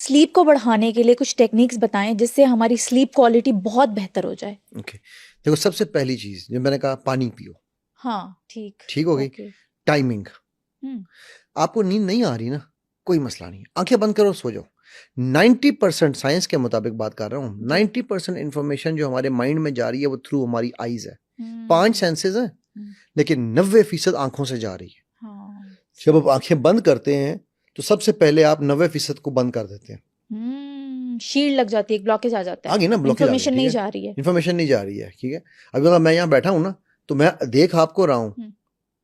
Sleep को बढ़ाने के लिए कुछ टेक्निक्स बताएं जिससे हमारी स्लीप क्वालिटी बहुत बेहतर हो जाए। ओके, देखो सबसे पहली चीज जो मैंने कहा, पानी पियो। हाँ ठीक। ठीक हो गई। ओके। टाइमिंग, आपको नींद नहीं आ रही ना, कोई मसला नहीं, आंखें बंद करो, सो जाओ। 90% साइंस के मुताबिक बात कर रहा हूँ, 90% इंफॉर्मेशन जो हमारे माइंड में जा रही है वो थ्रू हमारी आईज है। 5 सेंसेस है, लेकिन 90% आंखों से जा रही है। हाँ। जब आप आंखें बंद करते हैं तो सबसे पहले आप 90% को बंद कर देते हैं। शील्ड लग जाती है, ब्लॉकेज आ जाता है, आगे ना ब्लॉकेज आ गई, इन्फॉर्मेशन नहीं जा रही है। इन्फॉर्मेशन नहीं जा रही है, ठीक है। अभी अगर मैं यहाँ बैठा हूँ ना, तो मैं देख आपको रहा हूँ,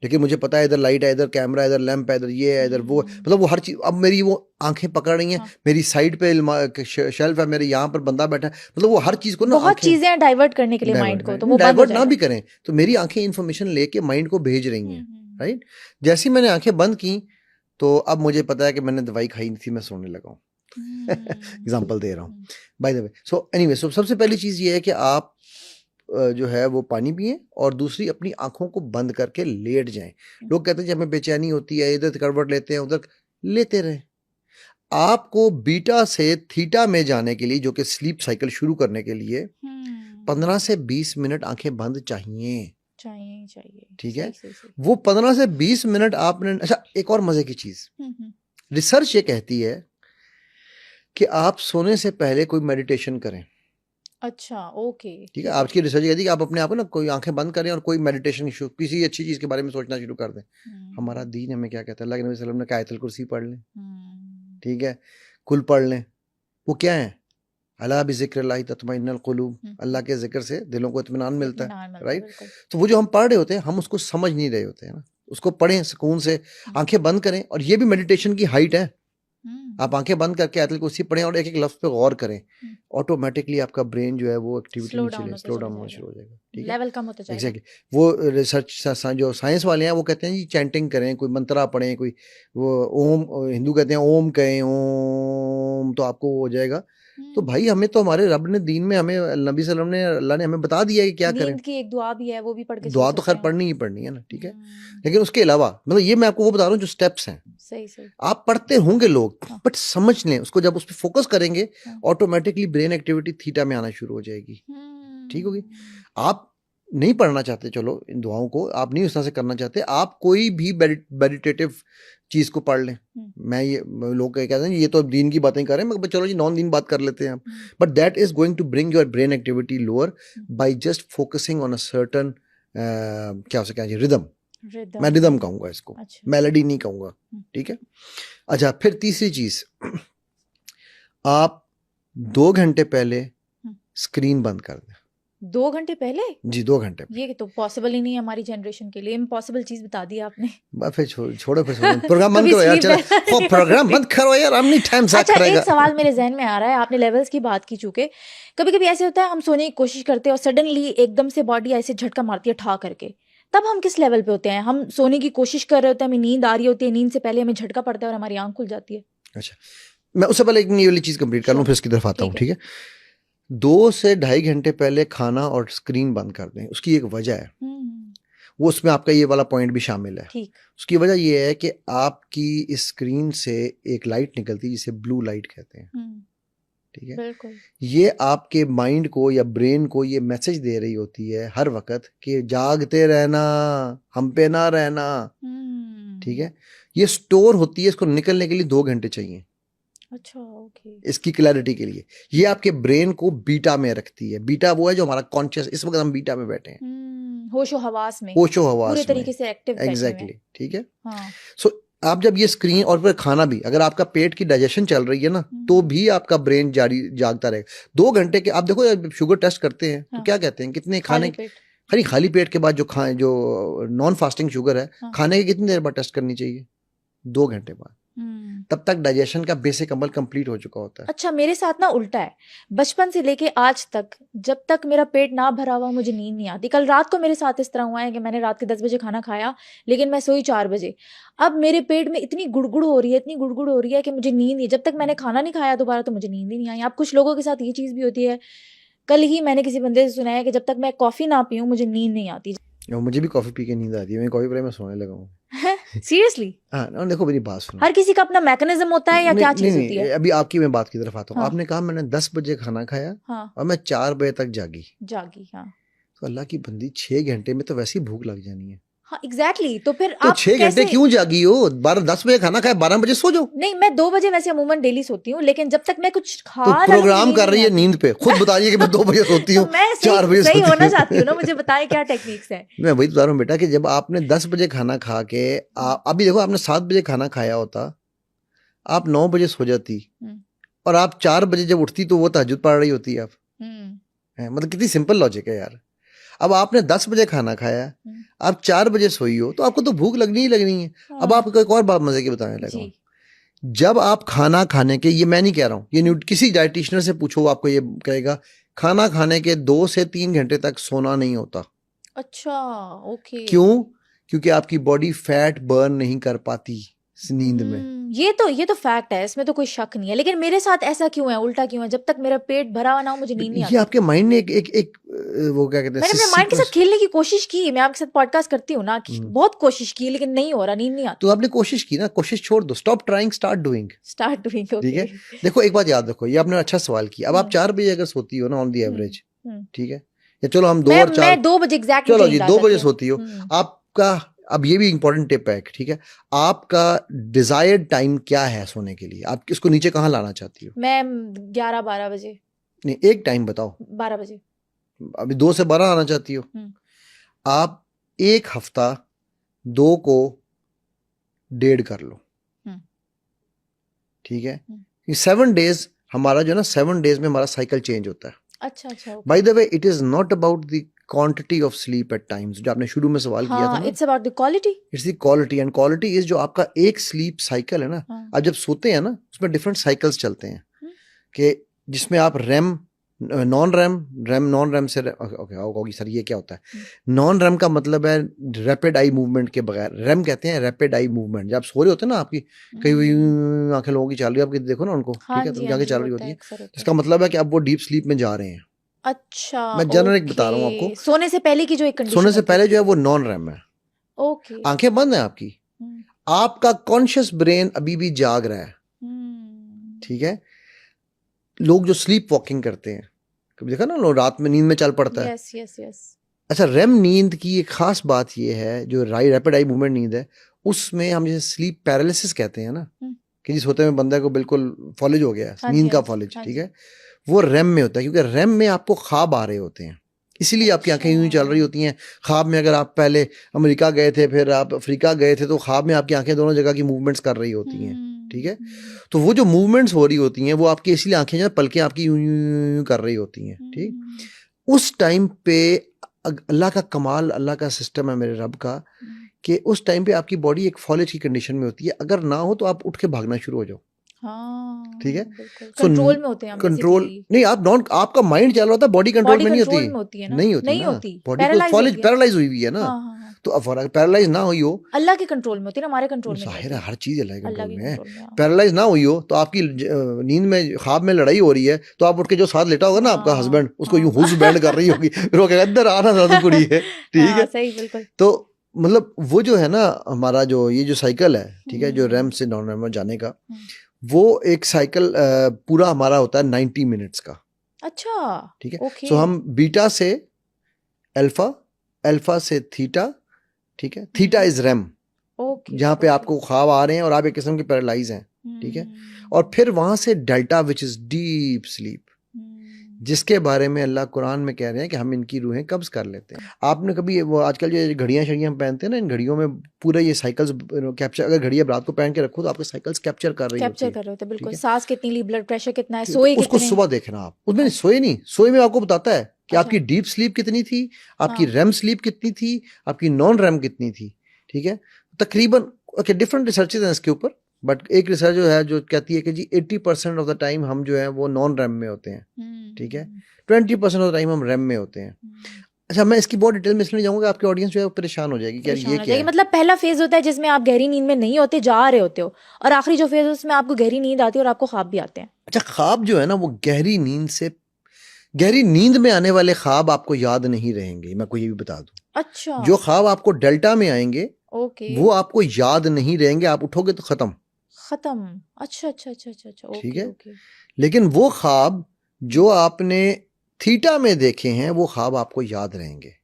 लेकिन मुझे पता है इधर लाइट है, इधर कैमरा है, इधर लैंप है, इधर ये है, इधर वो है, मतलब वो हर चीज अब मेरी वो आंखें पकड़ रही हैं। हाँ। मेरी साइड पे शेल्फ है, मेरे यहाँ पर बंदा बैठा है, मतलब वो हर चीज को ना, बहुत चीजें डाइवर्ट करने के लिए माइंड को, तो वो डाइवर्ट ना भी करें तो मेरी आंखें इन्फॉर्मेशन लेके माइंड को भेज रही हैं, राइट। जैसे ही मैंने आंखें बंद की तो अब मुझे पता है कि मैंने दवाई खाई नहीं थी, मैं सोने लगा हूँ। एग्जाम्पल दे रहा हूँ, by the way. So anyway, so सबसे पहली चीज ये है कि आप जो है वो पानी पिएं, और दूसरी अपनी आंखों को बंद करके लेट जाएं। लोग कहते हैं कि हमें बेचैनी होती है, इधर करवट लेते हैं, उधर लेते रहें। आपको बीटा से थीटा में जाने के लिए, जो कि स्लीप साइकिल शुरू करने के लिए 15 से 20 मिनट आंखें बंद चाहिए, ठीक है। वो 15 से 20 मिनट आपने, अच्छा एक और मजे की चीज, रिसर्च ये कहती है कि आप सोने से पहले कोई मेडिटेशन करें। अच्छा, ओके, ठीक है। आपकी रिसर्च कहती है कि आप अपने आप को ना कोई आंखें बंद करें और कोई मेडिटेशन किसी अच्छी चीज के बारे में सोचना शुरू कर दें। हमारा दीन हमें क्या कहता है, अल्लाह के नबी सल्लल्लाहु अलैहि वसल्लम ने कहा आयतुल कुर्सी पढ़ लें, ठीक है, कुल पढ़ लें। वो क्या है, अला बिज़िक्रिल्लाहि तत्मइन्नुल क़ुलूब, अल्लाह के जिक्र से दिलों को इत्मीनान मिलता है, राइट। तो वो जो हम पढ़ रहे होते हैं, हम उसको समझ नहीं रहे होते हैं ना, उसको पढ़ें सुकून से, आंखें बंद करें। और ये भी मेडिटेशन की हाइट है, आप आंखें बंद करके आयतुल कुर्सी पढ़ें और एक एक लफ्ज पे गौर करें, ऑटोमेटिकली आपका ब्रेन जो है वो एक्टिविटी स्लो डाउन होना शुरू हो जाएगा, ठीक है, लेवल कम होता जाएगा। एग्जैक्टली, वो रिसर्च जो साइंस वाले हैं वो कहते हैं जी चैंटिंग करें, कोई मंत्रा पढ़ें, कोई वो ओम, हिंदू कहते हैं ओम कहें, ओम, तो आपको हो जाएगा। तो भाई हमें तो हमारे रब ने दीन में, हमें नबी सल्लल्लाहु अलैहि वसल्लम ने, अल्लाह ने हमें बता दिया है कि क्या करें। नींद की एक दुआ भी है, वो भी पढ़ के दुआ तो खैर पढ़नी ही पढ़नी है ना, ठीक है। लेकिन उसके अलावा मतलब ये मैं आपको वो बता रहा हूँ जो स्टेप्स हैं, सही आप पढ़ते होंगे लोग, बट समझ लें उसको, जब उस पर फोकस करेंगे ऑटोमेटिकली ब्रेन एक्टिविटी थीटा में आना शुरू हो जाएगी, ठीक होगी। आप नहीं पढ़ना चाहते, चलो इन दुआओं को आप नहीं उस तरह से करना चाहते, आप कोई भी मेडिटेटिव चीज को पढ़ लें। मैं ये लोग कहते हैं ये तो दीन की बातें कर रहे हैं, चलो जी नॉन दीन बात कर लेते हैं हम, but that is going to bring your brain activity lower by just focusing on a certain, क्या हो सकता है, रिदम। मैं रिदम कहूंगा इसको, मेलोडी नहीं कहूंगा, ठीक है। अच्छा, फिर तीसरी चीज, आप 2 घंटे पहले स्क्रीन बंद कर दें। 2 घंटे पहले? जी, 2 घंटे पहले। ये तो पॉसिबल ही नहीं है हमारी जनरेशन के लिए, इम्पॉसिबल चीज बता दी आपने। फिर छोड़ो फिर प्रोग्राम बंद करो यार, चलो प्रोग्राम बंद करो यार, हम नहीं टाइम से करेगा। अच्छा, एक सवाल मेरे जहन में आ रहा है, आपने लेवल्स की बात की, चूंकि कभी कभी ऐसे होता है हम सोने की कोशिश करते हैं और सडनली एकदम से बॉडी ऐसे झटका मारती है ठा करके, तब हम किस लेवल पे होते हैं? हम सोने की कोशिश कर रहे होते हैं, हमें नींद आ रही होती है, नींद से पहले हमें झटका पड़ता है और हमारी आंख खुल जाती है। अच्छा, मैं उससे पहले एक ये वाली चीज कंप्लीट कर लूं, फिर इसकी तरफ आता हूँ, ठीक है। 2 से 2.5 घंटे पहले खाना और स्क्रीन बंद कर दें। उसकी एक वजह है, वो उसमें आपका ये वाला पॉइंट भी शामिल है। उसकी वजह ये है कि आपकी इस स्क्रीन से एक लाइट निकलती है जिसे ब्लू लाइट कहते हैं, ठीक है। ये आपके माइंड को या ब्रेन को ये मैसेज दे रही होती है हर वक्त कि जागते रहना, हम पे ना रहना, ठीक है। ये स्टोर होती है, इसको निकलने के लिए 2 घंटे चाहिए। अच्छा, ओके। इसकी क्लैरिटी के लिए ये आपके ब्रेन को बीटा में रखती है। बीटा वो है जो हमारा कॉन्शियस, इस वक्त हम बीटा में बैठे हैं, होशो हवास में, पूरे तरीके से एक्टिव, एग्जैक्टली, ठीक है। सो आप जब ये स्क्रीन और फिर खाना भी, अगर आपका पेट की डाइजेशन चल रही है ना, तो भी आपका ब्रेन जागता रहेगा। 2 घंटे के, आप देखो शुगर टेस्ट करते हैं तो क्या कहते हैं, कितने खाने, खाली पेट के बाद जो नॉन फास्टिंग शुगर है, खाने के कितनी देर बाद टेस्ट करनी चाहिए? 2 घंटे बाद, तब तक डाइजेशन का बेसिक अमल कंप्लीट हो चुका होता है। अच्छा, मेरे साथ ना उल्टा है, बचपन से लेके आज तक जब तक मेरा पेट ना भरा हुआ मुझे नींद नहीं आती। कल रात को मेरे साथ इस तरह हुआ है कि मैंने रात के 10 बजे खाना खाया, लेकिन मैं सोई 4 बजे। अब मेरे पेट में इतनी गुड़गुड़ हो रही है, इतनी गुड़गुड़ हो रही है कि मुझे नींद नहीं, जब तक मैंने खाना नहीं खाया दोबारा तो मुझे नींद ही नहीं आई। अब कुछ लोगों के साथ ये चीज भी होती है। कल ही मैंने किसी बंदे से सुना है कि जब तक मैं कॉफी ना पीऊं मुझे नींद नहीं आती। मुझे भी कॉफी पी के नींद आती है, मैं कॉफी पी मैं सोने लगा हूँ। सीरियसली? हाँ और देखो मेरी बात सुनो, हर किसी का अपना मैकेनिज्म होता है या नहीं क्या नहीं चीज होती नहीं, है? अभी आपकी मैं बात की तरफ आता हूँ। हाँ। आपने कहा मैंने 10 बजे खाना खाया हाँ और मैं 4 बजे तक जागी, जागी। हाँ तो अल्लाह की बंदी 6 घंटे में तो वैसे ही भूख लग जानी है। हाँ एग्जैक्टली। तो फिर तो आप 6 घंटे कैसे? क्यों जागी हो? 10 बजे खाना खाया, 12 बजे सो जाओ। नहीं, मैं 2 बजे वैसे अमूमन डेली सोती हूँ, लेकिन जब तक मैं कुछ खा तो ना लूं, प्रोग्राम मुझे कर रही है नहीं नींद पे, खुद बता रही है कि मैं 2 बजे सोती आती। हूँ, तो मैं 4 सही बजे सही सोती होना हूँ। चाहती हूँ ना, मुझे बताएं क्या टेक्निक्स हैं। मैं वही बता रहा हूँ बेटा कि जब आपने 10 बजे खाना खा के अभी देखो आपने 7 बजे खाना खाया होता, आप 9 बजे सो जाती हम्म, और आप 4 बजे जब उठती तो वो तहज्जुद पढ़ रही होती आप। हम्म, मतलब कितनी सिंपल लॉजिक है यार। अब आपने 10 बजे खाना खाया, हम्म, आप 4 बजे सोई हो, तो आपको तो भूख लगनी ही लगनी है। अब हाँ आपको एक और बात मजे की बताने लगा जी। हूँ। जब आप खाना खाने के, ये मैं नहीं कह रहा हूँ, ये किसी डाइटिशियन से पूछो, वो आपको ये कहेगा खाना खाने के 2 से 3 घंटे तक सोना नहीं होता। अच्छा, ओके। क्यों? क्योंकि आपकी बॉडी फैट बर्न नहीं कर पाती इस नींद में। ये तो फैक्ट है, इसमें तो कोई शक नहीं है। लेकिन मेरे साथ ऐसा क्यों है, उल्टा क्यों है? जब तक मेरा पेट भरा हुआ ना हो मुझे नींद नहीं ये आती। आपके माइंड ने एक वो क्या कहते मैंने हैं अपने माइंड के सीक्वेंस। साथ खेलने की कोशिश की, मैं आपके साथ पॉडकास्ट करती हूँ ना, हम्म। बहुत कोशिश की, लेकिन नहीं हो रहा, नींद नहीं तो आती। आपने कोशिश की ना, कोशिश छोड़ दो, stop trying start doing. Start doing, ठीक ओके। है। देखो एक बात याद रखो, ये आपने अच्छा सवाल किया। अब आप 4 बजे अगर सोती हो ना ऑन दी एवरेज, ठीक है, या चलो हम 2 और 4, मैं 2 बजे एग्जैक्ट चलो मुझे जी नींद आ 2 जाती बजे है। सोती हो, आपका, अब ये भी इंपॉर्टेंट टिप है, ठीक है, आपका डिजायर्ड टाइम क्या है सोने के लिए? आप इसको नीचे कहाँ लाना चाहती हो? मैं 11-12 बजे। नहीं, एक टाइम बताओ। 12 बजे। अभी 2 से 12 आना चाहती हो? आप एक हफ्ता 2 को 1.5 कर लो, ठीक है। 7 डेज हमारा जो है ना, 7 डेज में हमारा साइकिल चेंज होता है। अच्छा अच्छा, bye the way it is not about the quantity of sleep at times, जो आपने शुरू में सवाल किया था ना, it's about the quality. It's the quality. And quality is जो आपका एक स्लीप साइकिल है ना, आप जब सोते हैं ना उसमें डिफरेंट साइकिल्स चलते हैं, कि जिसमें आप रैम, नॉन रैम से, ओके होगी सर ये क्या होता है? नॉन रैम का मतलब है रैपिड आई मूवमेंट के बगैर। रैम कहते हैं रैपिड आई मूवमेंट, जब आप सो रहे होते हैं ना, आपकी कई आंखें लोगों की चल रही है, आपकी देखो ना उनको, ठीक है, तो उनकी आंखें चल रही होती है, इसका मतलब है कि अब वो डीप स्लीप में जा रहे हैं। अच्छा, मैं जनरिक बता रहा हूँ आपको, सोने से पहले की जो एक कंडीशन सोने से होती पहले जो है वो नॉन रैम है, ओके। आंखें बंद है आपकी, आपका कॉन्शियस ब्रेन अभी भी जाग रहा है, ठीक है। लोग जो स्लीप वॉकिंग करते हैं, कभी देखा ना, लोग रात में नींद में चल पड़ता है। Yes yes yes. अच्छा, रेम नींद की एक खास बात ये है, जो रैपिड आई मूवमेंट नींद है, उसमें हम जैसे स्लीप पैरालिसिस कहते हैं ना, कि जिस होते में बंदे को बिल्कुल फॉलेज हो गया है, नींद का फॉलेज, ठीक है, वो रेम में होता है, क्योंकि रेम में आपको ख्वाब आ रहे होते हैं, इसीलिए आपकी आंखें यूं ही चल रही होती हैं। ख्वाब में अगर आप पहले अमेरिका गए थे, फिर आप अफ्रीका गए थे, तो ख्वाब में आपकी आंखें दोनों जगह की मूवमेंट्स कर रही होती हैं, ठीक है। तो वो जो मूवमेंट्स हो रही होती हैं वो आपकी, इसलिए आंखें जो पलकें आपकी यूं यूं कर रही होती हैं, ठीक। उस टाइम पे अल्लाह का कमाल, अल्लाह का सिस्टम है मेरे रब का, कि उस टाइम पे आपकी बॉडी एक फॉलेज की कंडीशन में होती है। अगर ना हो तो आप उठ के भागना शुरू हो जाओ, ठीक है। कंट्रोल में होते हैं हम, कंट्रोल नहीं, आप नॉन, आपका माइंड चल रहा होता है, बॉडी कंट्रोल में नहीं होती है ना? नहीं होती ना, बॉडी को फॉलेज, पैरालाइज हुई है ना। तो अब पैरालाइज ना हुई हो, अल्लाह के कंट्रोल में होती है ना, हमारे कंट्रोल में जाहिर है हर चीज अल्लाह के कंट्रोल में है। है। पैरालाइज ना हुई हो तो आपकी नींद में, ख्वाब में लड़ाई हो रही है, तो आप उठ के जो साथ लेटा होगा ना आपका हस्बैंड, उसको यूं हुस बैंड कर रही होगी, फिर वो कहेगा इधर आना दादू कुड़ी है, ठीक है। सही, बिल्कुल। तो मतलब वो जो है ना हमारा जो ये जो साइकिल है, ठीक है, जो रैम से नॉन रैम में जाने का, वो एक साइकिल पूरा हमारा होता है 90 मिनट्स का। अच्छा, ठीक है। सो हम बीटा से अल्फा, अल्फा से थीटा, ठीक है, थीटा इज रैम, जहाँ पे आपको ख्वाब आ रहे हैं और आप एक किस्म के पैरालाइज हैं, ठीक है। और फिर वहां से delta which is deep sleep, जिसके बारे में अल्लाह कुरान में कह रहे हैं कि हम इनकी रूहें कब्ज कर लेते हैं। आपने कभी वो आजकल जो घड़ियां शड़ियां हम पहनते हैं ना, इन घड़ियों में पूरा ये साइकिल्स कैप्चर, अगर घड़ी आप रात को पहन के रखो तो आपके साइकिल्स कैप्चर कर रही होती है, बिल्कुल। सांस कितनी ली, ब्लड प्रेशर कितना है, सोए उसको कितने, सुबह देखना आप। उसमें सोए नहीं, सोए में आपको बताता है कि आपकी डीप स्लीप कितनी थी, आपकी रैम स्लीप कितनी थी, आपकी नॉन रैम कितनी थी, ठीक है। तकरीबन डिफरेंट रिसर्चेज हैं इसके ऊपर, बट एक रिसर्च जो है जो कहती है कि जी 80% ऑफ द टाइम हम जो है वो नॉन रैम में होते हैं, ठीक है, 20% ऑफ द टाइम हम रैम में होते हैं। अच्छा, मैं इसकी बहुत डिटेल में इसलिए जाऊंगा, आपकी ऑडियंस जो है वो परेशान हो जाएगी कि यार ये क्या है। मतलब पहला फेज होता है जिसमें आप गहरी नींद में नहीं होते, जा रहे होते हो, और आखिरी जो फेज है उसमें आपको गहरी नींद आती है और आपको ख्वाब भी आते हैं। अच्छा, ख्वाब जो है ना वो गहरी नींद से, गहरी नींद में आने वाले ख्वाब आपको याद नहीं रहेंगे, मैं आपको ये भी बता दूं। अच्छा, जो ख्वाब आपको डेल्टा में आएंगे ओके। वो आपको याद नहीं रहेंगे, आप उठोगे तो खत्म। खत्म। अच्छा अच्छा अच्छा अच्छा अच्छा। ठीक ओके है। ओके। लेकिन वो ख्वाब जो आपने थीटा में देखे हैं वो ख्वाब आपको याद रहेंगे।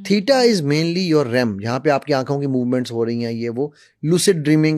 Theta is mainly your REM, यहाँ पे आपकी आंखों की मूवमेंट्स हो रही हैं, ये वो लूसिड ड्रीमिंग है।